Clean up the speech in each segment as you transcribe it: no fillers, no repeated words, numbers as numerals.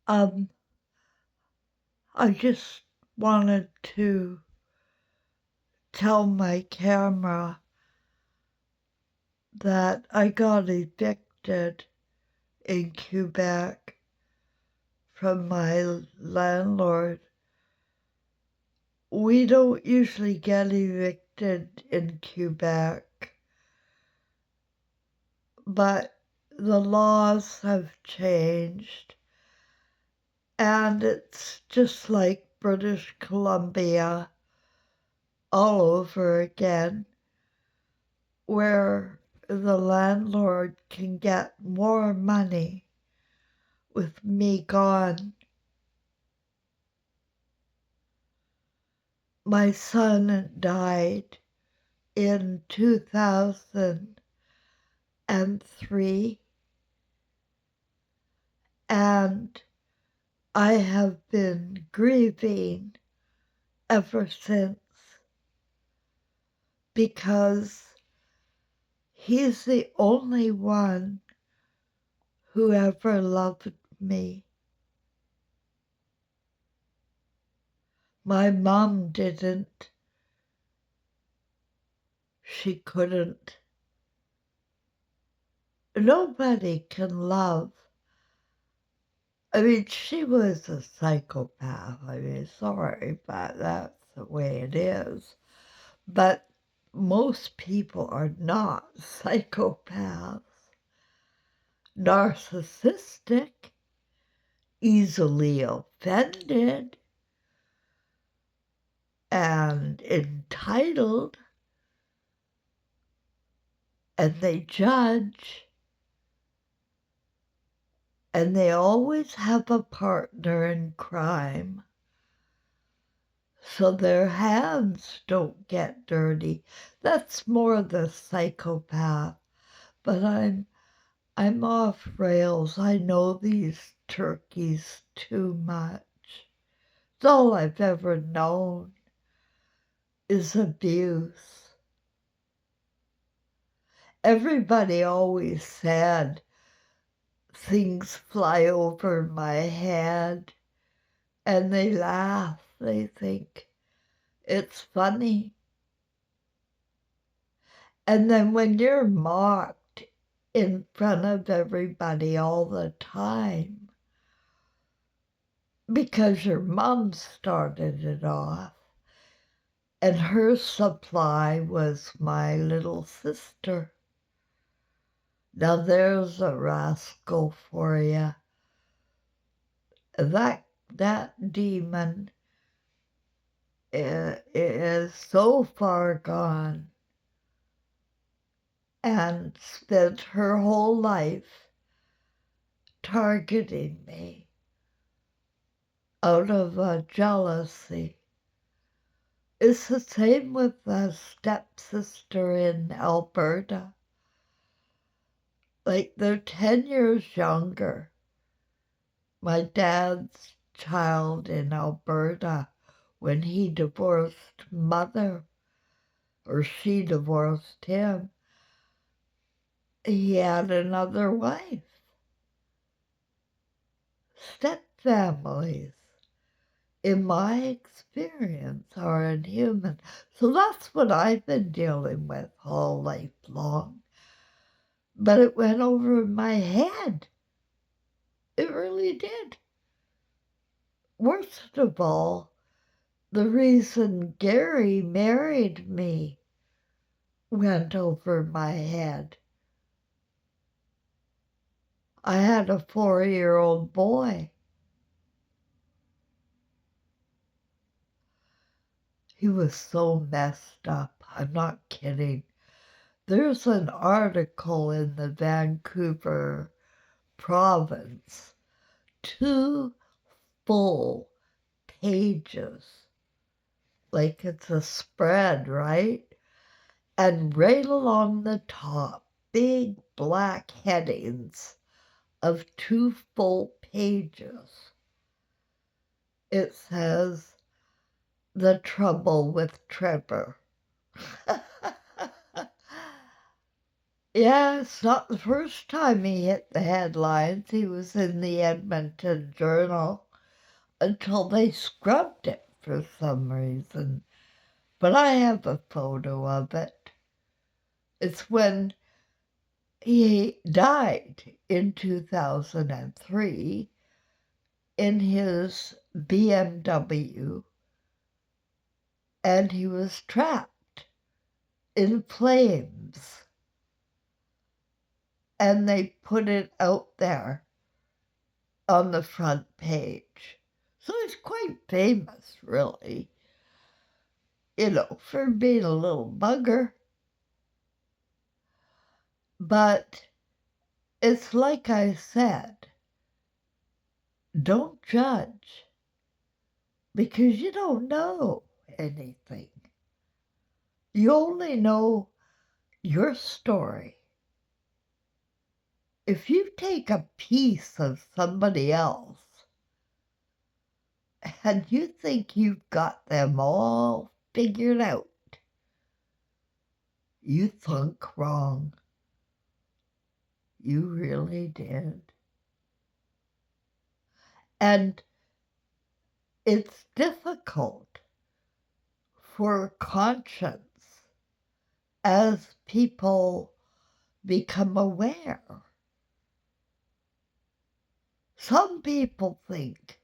Um, I just wanted to tell my camera that I got evicted in Quebec from my landlord. We don't usually get evicted in Quebec, but the laws have changed, and it's just like British Columbia all over again, where the landlord can get more money with me gone. My son died in 2003, and I have been grieving ever since, because he's the only one who ever loved me. My mom didn't. She couldn't. Nobody can love. I mean, she was a psychopath. I mean, sorry, but that's the way it is. But most people are not psychopaths. Narcissistic, easily offended, and entitled, and they judge, and they always have a partner in crime, so their hands don't get dirty. That's more the psychopath. But I'm off rails. I know these turkeys too much. It's all I've ever known is abuse. Everybody always said things fly over my head, and they laugh. They think it's funny. And then when you're mocked in front of everybody all the time, because your mom started it off, and her supply was my little sister. Now there's a rascal for you. That demon is so far gone, and spent her whole life targeting me out of jealousy. It's the same with a stepsister in Alberta. Like, they're 10 years younger. My dad's child in Alberta, when he divorced mother, or she divorced him, he had another wife. Stepfamilies, in my experience, are inhuman. So that's what I've been dealing with all life long. But it went over my head. It really did. Worst of all, the reason Gary married me went over my head. I had a 4-year-old boy. He was so messed up. I'm not kidding. There's an article in the Vancouver province, 2 full pages, like it's a spread, right? And right along the top, big black headings of 2 full pages. It says, "The Trouble with Trevor." Yeah, it's not the first time he hit the headlines. He was in the Edmonton Journal until they scrubbed it for some reason. But I have a photo of it. It's when he died in 2003 in his BMW, and he was trapped in flames. And they put it out there on the front page. So he's quite famous, really, for being a little bugger. But it's like I said, don't judge because you don't know anything. You only know your story. If you take a piece of somebody else and you think you've got them all figured out, you think wrong. You really did. And it's difficult for conscience as people become aware. Some people think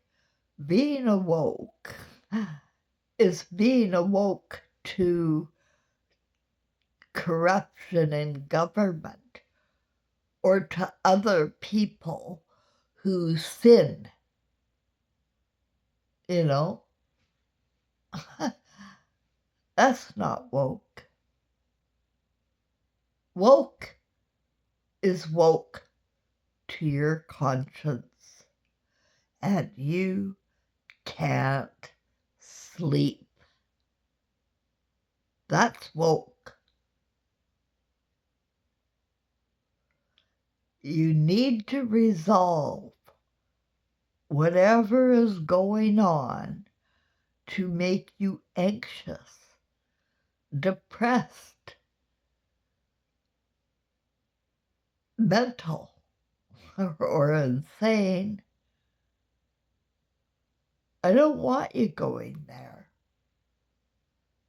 being awoke is being awoke to corruption in government or to other people who sin, you know? That's not woke. Woke is woke to your conscience, and you can't sleep. That's woke. You need to resolve whatever is going on to make you anxious, depressed, mental, or insane. I don't want you going there.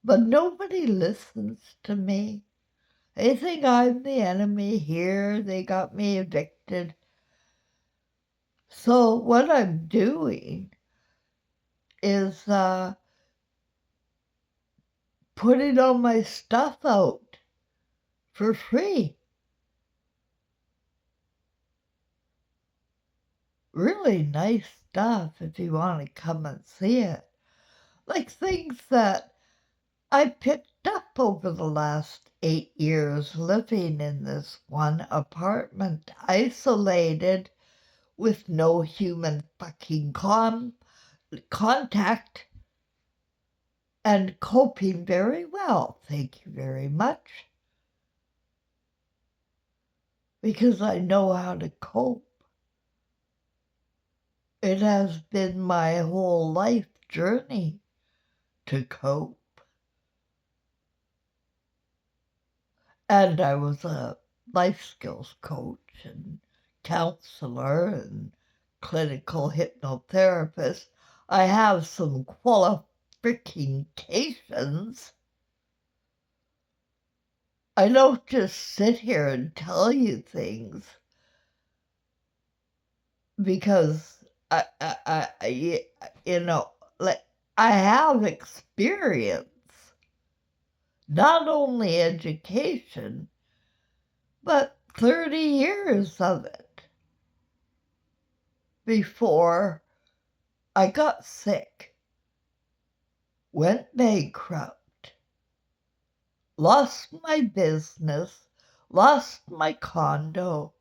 But nobody listens to me. They think I'm the enemy here. They got me evicted. So what I'm doing is putting all my stuff out for free. Really nice stuff if you want to come and see it. Like things that I picked up over the last 8 years living in this one apartment, isolated with no human fucking contact, and coping very well. Thank you very much. Because I know how to cope. It has been my whole life journey to cope. And I was a life skills coach and counselor and clinical hypnotherapist. I have some qualifications. I don't just sit here and tell you things because like I have experience, not only education, but 30 years of it before I got sick, went bankrupt, lost my business, lost my condo,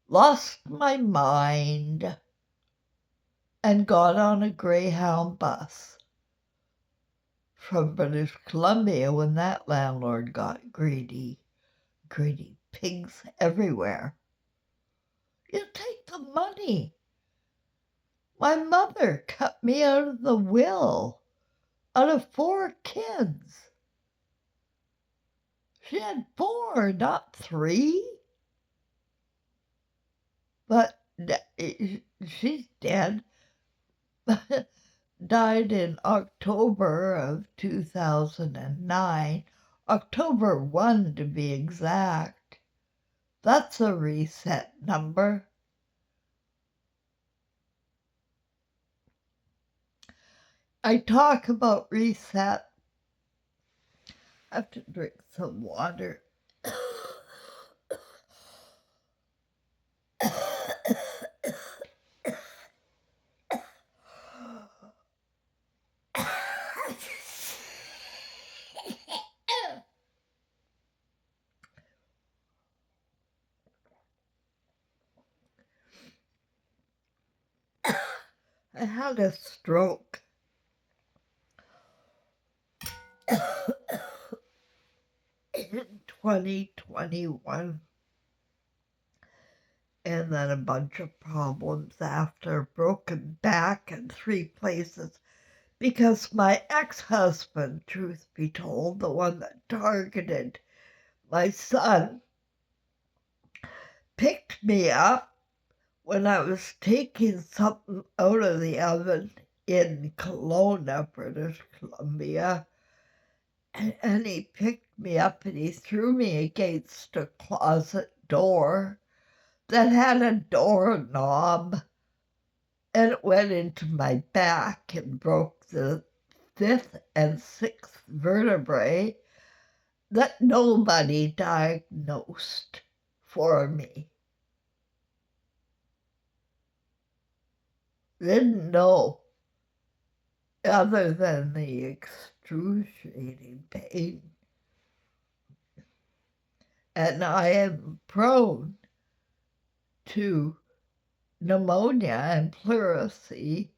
lost my mind, and got on a Greyhound bus from British Columbia when that landlord got greedy. Greedy pigs everywhere. You take the money. My mother cut me out of the will, out of 4 kids. She had 4, not 3. But she's dead. Died in October of 2009. October 1 to be exact. That's a reset number. I talk about reset. I have to drink some water. I had a stroke in 2021, and then a bunch of problems after, broken back in 3 places, because my ex-husband, truth be told, the one that targeted my son, picked me up when I was taking something out of the oven in Kelowna, British Columbia. And he picked me up and he threw me against a closet door that had a doorknob, and it went into my back and broke the 5th and 6th vertebrae that nobody diagnosed for me. Didn't know, other than the excruciating pain. And I am prone to pneumonia and pleurisy.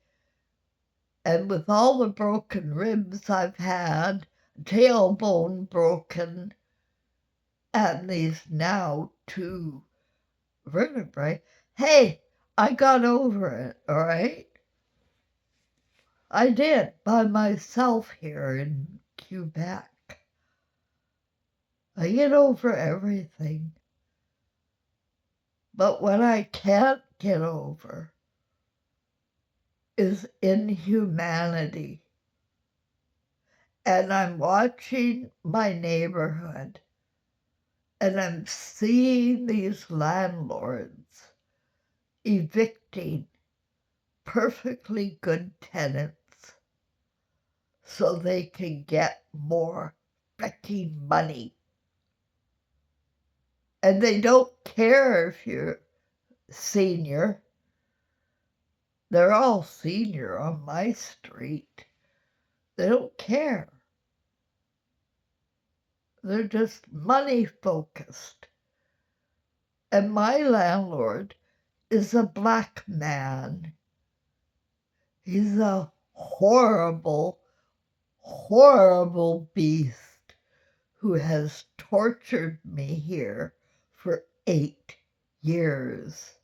And with all the broken ribs I've had, tailbone broken, and these now 2 vertebrae, hey, I got over it, all right? I did, by myself here in Quebec. I get over everything. But what I can't get over is inhumanity. And I'm watching my neighborhood, and I'm seeing these landlords evicting perfectly good tenants so they can get more freaking money. And they don't care if you're senior. They're all senior on my street. They don't care. They're just money focused. And my landlord is a black man. He's a horrible, horrible beast who has tortured me here for 8 years.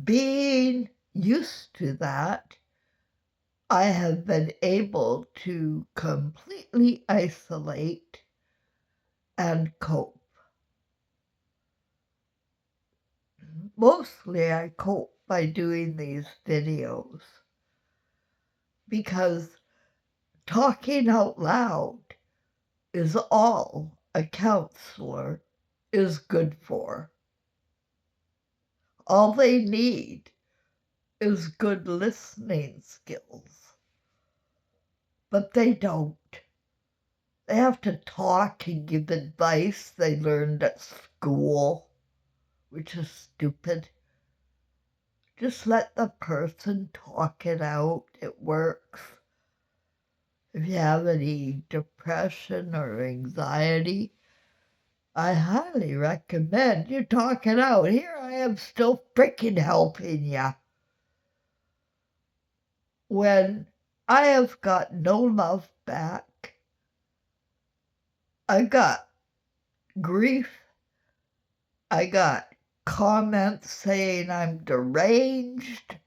Being used to that, I have been able to completely isolate and cope. Mostly I cope by doing these videos, because talking out loud is all a counselor is good for. All they need is good listening skills. But they don't. They have to talk and give advice they learned at school, which is stupid. Just let the person talk it out. It works. If you have any depression or anxiety, I highly recommend you talk it out. Here I am still freaking helping you, when I have got no love back. I got grief. I got comments saying I'm deranged.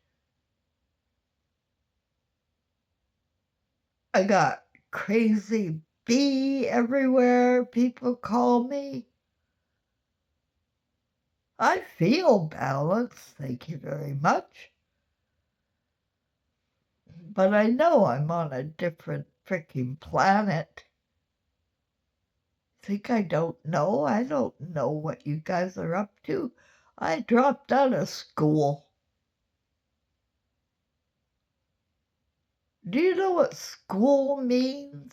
I got crazy be everywhere people call me. I feel balanced, thank you very much. But I know I'm on a different freaking planet. Think I don't know? I don't know what you guys are up to. I dropped out of school. Do you know what school means?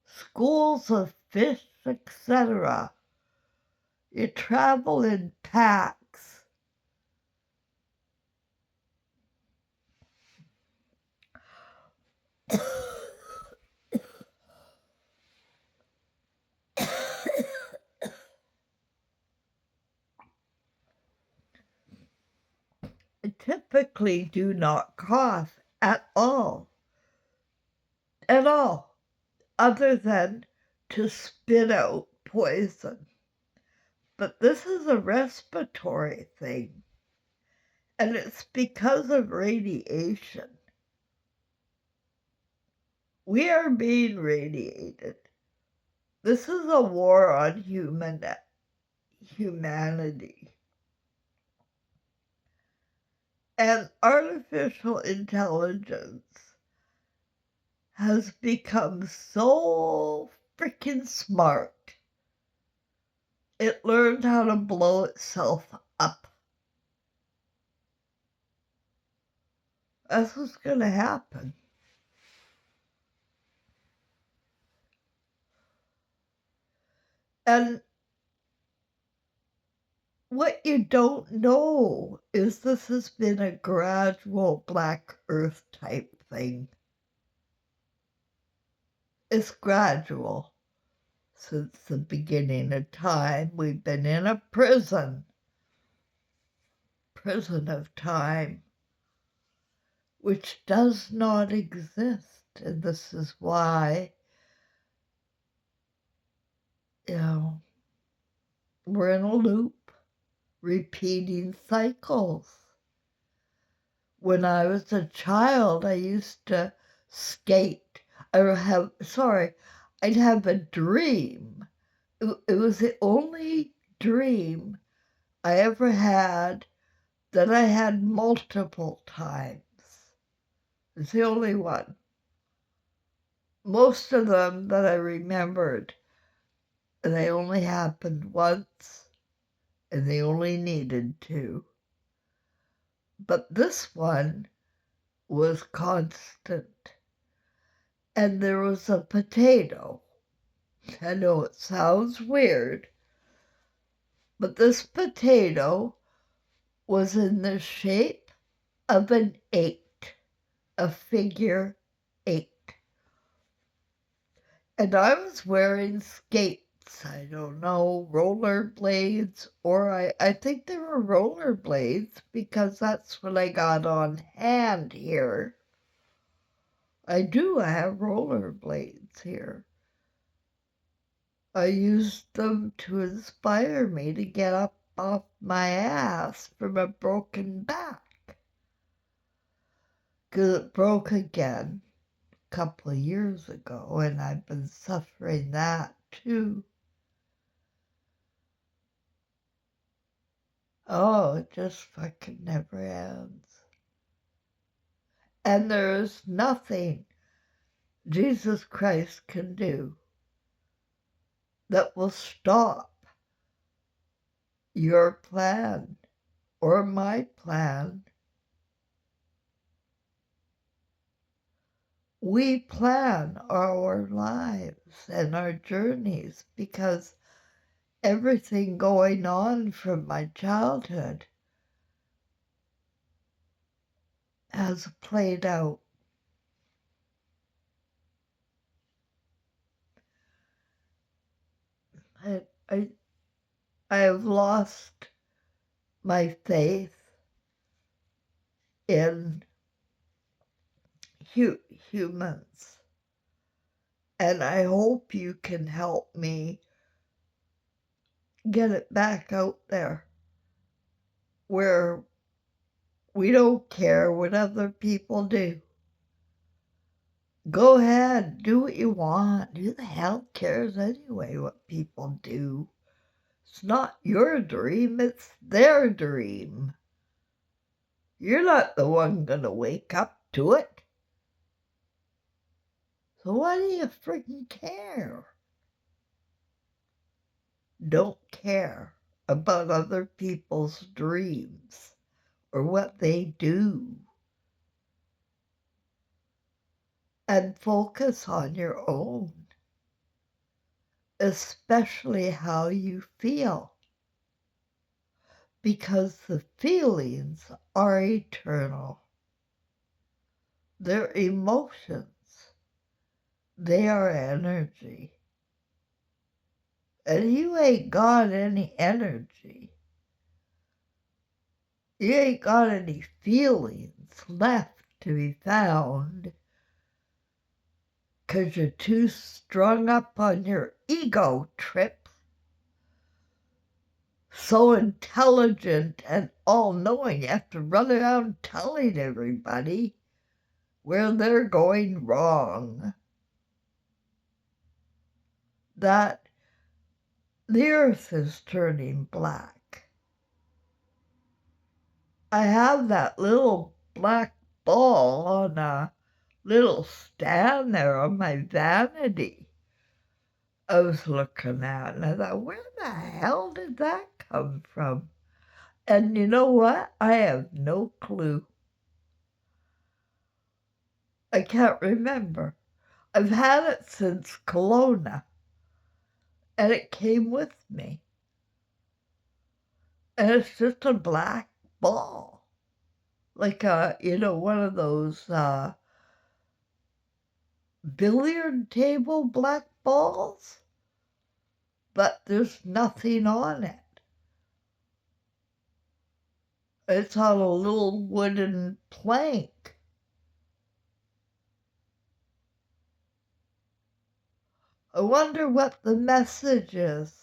Schools of fish, etc. You travel in packs. Typically do not cough at all, other than to spit out poison. But this is a respiratory thing, and it's because of radiation. We are being radiated. This is a war on humanity. And artificial intelligence has become so freaking smart. It learned how to blow itself up. That's what's going to happen. And what you don't know is this has been a gradual Black Earth type thing. It's gradual. Since the beginning of time, we've been in a prison of time, which does not exist. And this is why, we're in a loop, repeating cycles. When I was a child, I used to skate. I'd have a dream. It was the only dream I ever had that I had multiple times. It's the only one. Most of them that I remembered, they only happened once, and they only needed to. But this one was constant. And there was a potato. I know it sounds weird, but this potato was in the shape of an 8, a figure 8. And I was wearing skates. I don't know, rollerblades, or I think they were rollerblades because that's what I got on hand here. I do have rollerblades here. I used them to inspire me to get up off my ass from a broken back. Because it broke again a couple of years ago, and I've been suffering that too. Oh, it just fucking never ends. And there is nothing Jesus Christ can do that will stop your plan or my plan. We plan our lives and our journeys because everything going on from my childhood has played out. I have lost my faith in humans, and I hope you can help me get it back out there where we don't care what other people do. Go ahead, do what you want. Who the hell cares anyway what people do? It's not your dream, it's their dream. You're not the one gonna wake up to it. So why do you freaking care? Don't care about other people's dreams or what they do. And focus on your own, especially how you feel. Because the feelings are eternal. They're emotions. They are energy. And you ain't got any energy. You ain't got any feelings left to be found because you're too strung up on your ego trip, so intelligent and all-knowing you have to run around telling everybody where they're going wrong. That the earth is turning black. I have that little black ball on a little stand there on my vanity. I was looking at, and I thought, where the hell did that come from? And you know what? I have no clue. I can't remember. I've had it since Kelowna, and it came with me. And it's just a black ball, like one of those billiard table black balls, but there's nothing on it. It's on a little wooden plank. I wonder what the message is,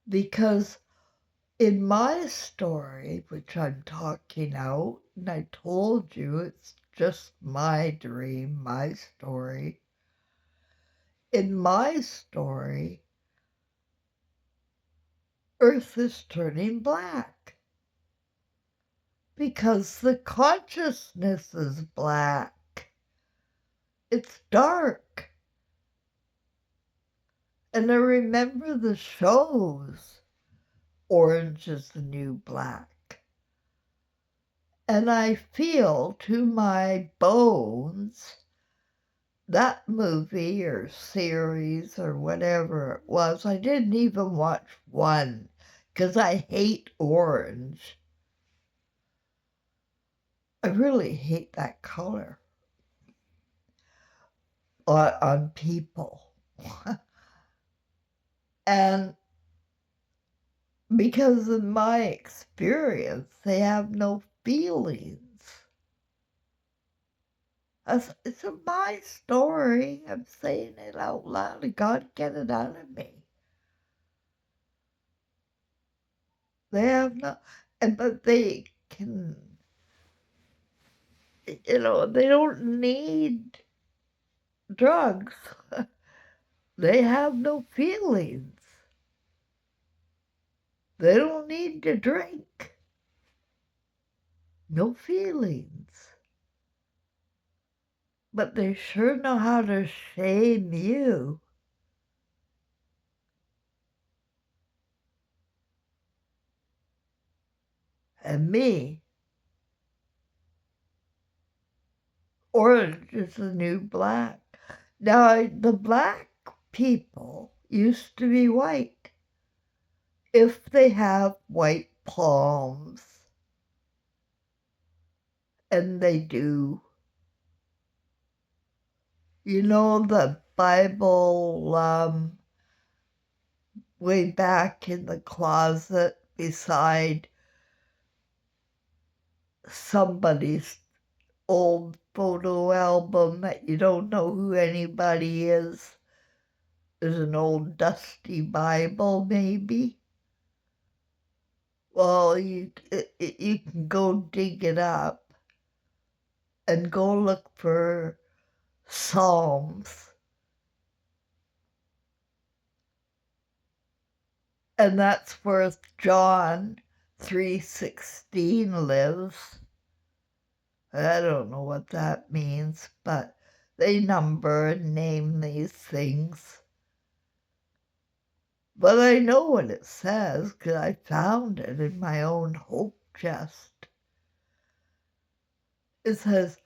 because in my story, which I'm talking out, and I told you it's just my dream, my story. In my story, Earth is turning black because the consciousness is black. It's dark. And I remember the shows, Orange is the New Black. And I feel to my bones that movie or series or whatever it was, I didn't even watch one because I hate orange. I really hate that color on people. And because in my experience, they have no feelings. It's my story. I'm saying it out loud, and God, get it out of me. They have no, but they can, they don't need drugs. They have no feelings. They don't need to drink. No feelings. But they sure know how to shame you. And me. Orange is the new black. Now, the black people used to be white. If they have white palms, and they do. You know, the Bible way back in the closet beside somebody's old photo album that you don't know who anybody is. There's an old dusty Bible, maybe. Well, you can go dig it up and go look for Psalms. And that's where John 3:16 lives. I don't know what that means, but they number and name these things. But I know what it says because I found it in my own hope chest. It says,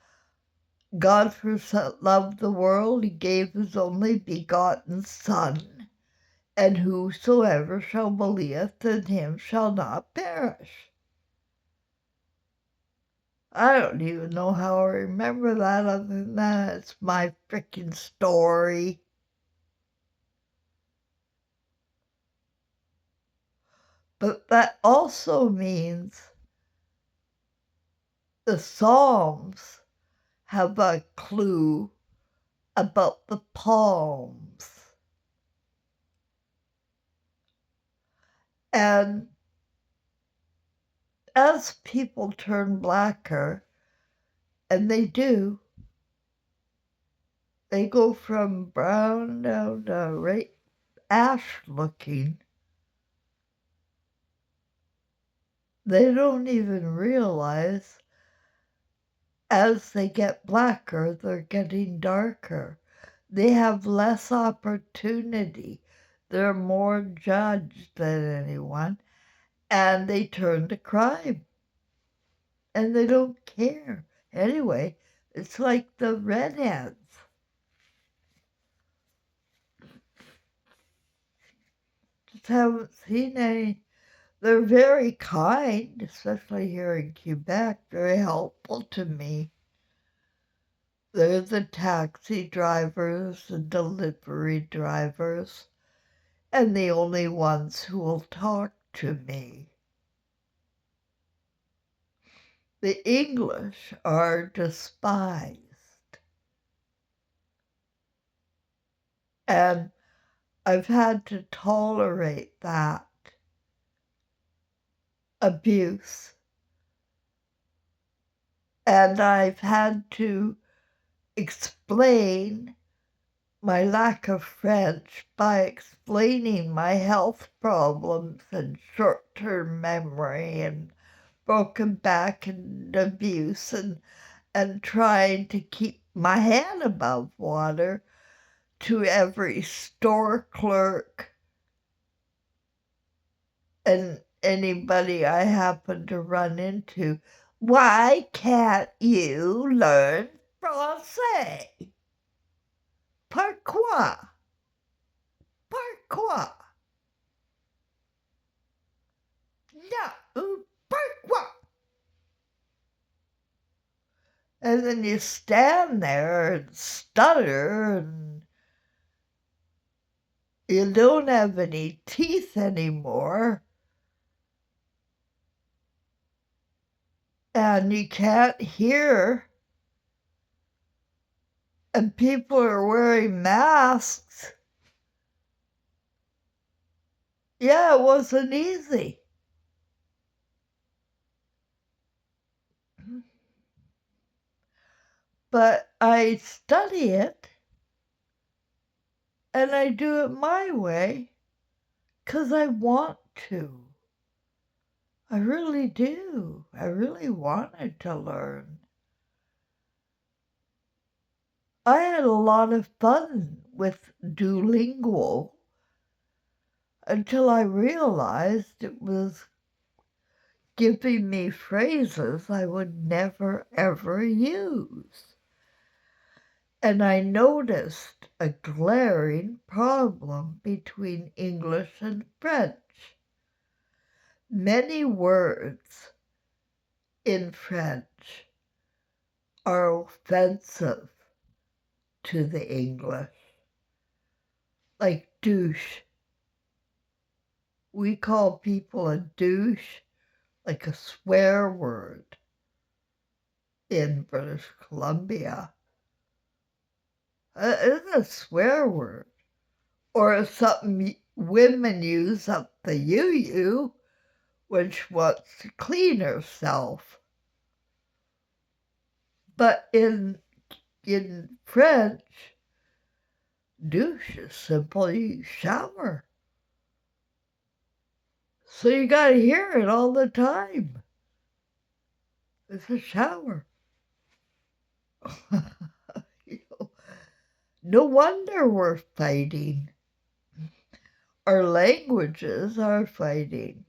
God first loved the world, he gave his only begotten Son, and whosoever shall believe in him shall not perish. I don't even know how I remember that other than that it's my freaking story. But that also means the Psalms have a clue about the palms. And as people turn blacker, and they do, they go from brown down to right ash looking. They don't even realize as they get blacker, they're getting darker. They have less opportunity. They're more judged than anyone, and they turn to crime. And they don't care. Anyway, it's like the redheads. Just haven't seen any. They're very kind, especially here in Quebec, very helpful to me. They're the taxi drivers and delivery drivers, and the only ones who will talk to me. The English are despised. And I've had to tolerate that abuse. And I've had to explain my lack of French by explaining my health problems and short-term memory and broken back and abuse and trying to keep my head above water to every store clerk and anybody I happen to run into. Why can't you learn Francais? Pourquoi? Pourquoi? No, pourquoi? And then you stand there and stutter, and you don't have any teeth anymore, and you can't hear, and people are wearing masks. Yeah, it wasn't easy. But I study it, and I do it my way, 'cause I want to. I really do. I really wanted to learn. I had a lot of fun with Duolingo until I realized it was giving me phrases I would never, ever use. And I noticed a glaring problem between English and French. Many words in French are offensive to the English, like douche. We call people a douche like a swear word in British Columbia. It's a swear word. Or something women use up the you when she wants to clean herself. But in in French, douche is simply shower. So you gotta hear it all the time. It's a shower. You know, no wonder we're fighting. Our languages are fighting.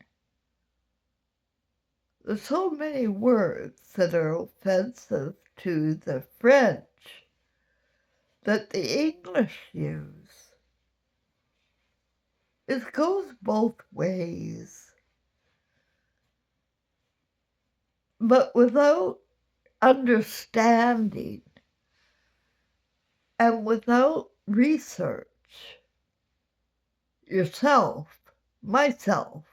There's so many words that are offensive to the French that the English use. It goes both ways. But without understanding and without research, yourself, myself,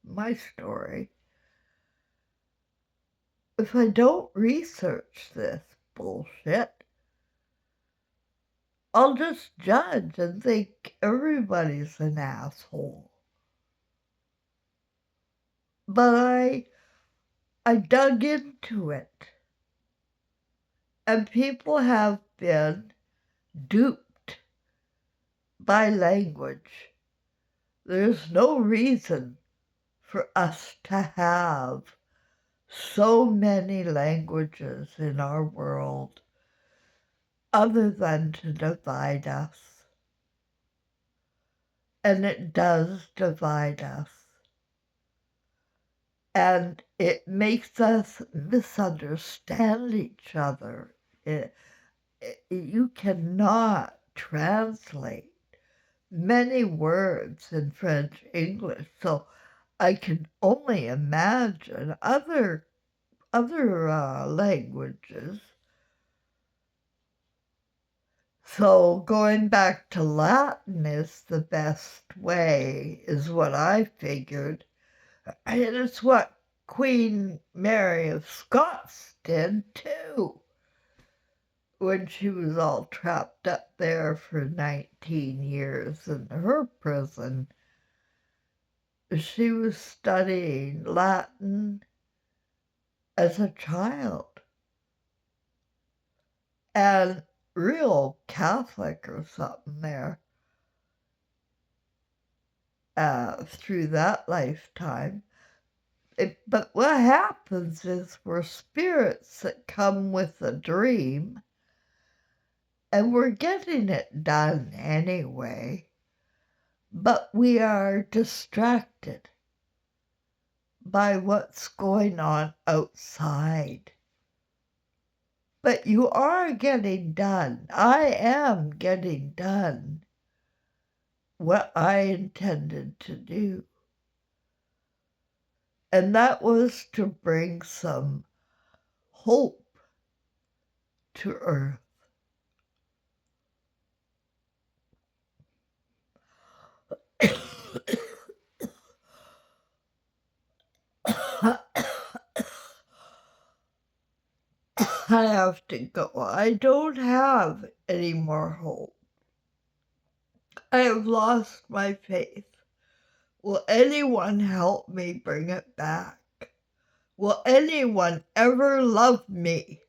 my story, if I don't research this bullshit, I'll just judge and think everybody's an asshole. But I dug into it, and people have been duped by language. There's no reason for us to have so many languages in our world other than to divide us. And it does divide us. And it makes us misunderstand each other. You cannot translate many words in French English, so I can only imagine other languages. So going back to Latin is the best way, is what I figured. And it's what Queen Mary of Scots did too, when she was all trapped up there for 19 years in her prison. She was studying Latin as a child, and real Catholic or something there through that lifetime. But what happens is we're spirits that come with a dream, and we're getting it done anyway, but we are distracted by what's going on outside. But you are getting done. I am getting done what I intended to do. And that was to bring some hope to Earth. I have to go. I don't have any more hope. I have lost my faith. Will anyone help me bring it back? Will anyone ever love me?